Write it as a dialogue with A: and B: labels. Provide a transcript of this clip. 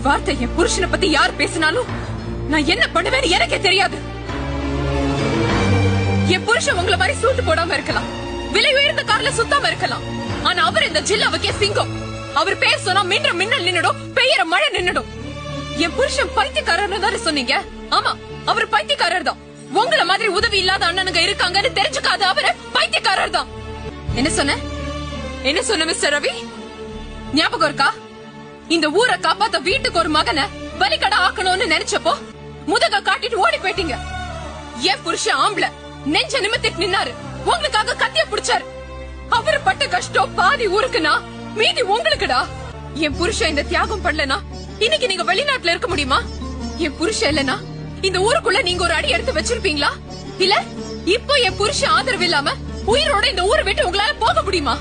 A: வார்த்தை என் புருஷனை பத்தி யார் பேசினாலும் நான் என்ன பண்ணுவேன்னு எனக்கே தெரியாது. என் புருஷன் உங்களை மாதிரி சூட்டு போடாம இருக்கலாம், விலை உயர்ந்த கார்ல சுத்தாம இருக்கலாம். ஆனா அவர் இந்த ஜில்லாவுக்கே சிங்கம். அவர் பேர் சொன்னா மின்ற மின்னல் நின்னுடும், பெய்யற மழை நின்னுடும். என் புருஷன் பைத்தியக்காரர்னு தானே சொன்னீங்க? ஆமா, அவர் பைத்தியக்காரர் தான். உங்கள மாதிரி உதவி இல்லாத அண்ணனுங்க இருக்காங்கன்னு தெரிஞ்சுக்காத அவரு பைத்தியக்காரர் தான். என்ன சொன்ன மிஸ்டர் ரவி? ஞாபகம் இருக்கா? இந்த ஊரை காப்பாத்த வீட்டுக்கு ஒரு மகனை பலிக்கடை ஆக்கணும்னு நினைச்சப்போ முதுக காட்டிட்டு ஓடி போயிட்டீங்க. என் புருஷன் ஆம்பளை நெஞ்ச நிமித்திட்டு நின்னாரு, உங்களுக்காக கத்திய புடிச்சாரு. அவரு பட்ட கஷ்டம் பாதி ஊருக்குனா மீதி உங்களுக்குடா. என் புருஷன் இந்த தியாகம் பண்ணலனா இன்னைக்கு நீங்க வெளிநாட்டுல இருக்க முடியுமா? என் புருஷன் இல்லனா இந்த ஊருக்குள்ள நீங்க ஒரு அடி எடுத்து வச்சிருப்பீங்களா? இல்ல இப்போ என் புருஷன் ஆதரவு இல்லாம உயிரோட இந்த ஊரை விட்டு உங்களால போக முடியுமா?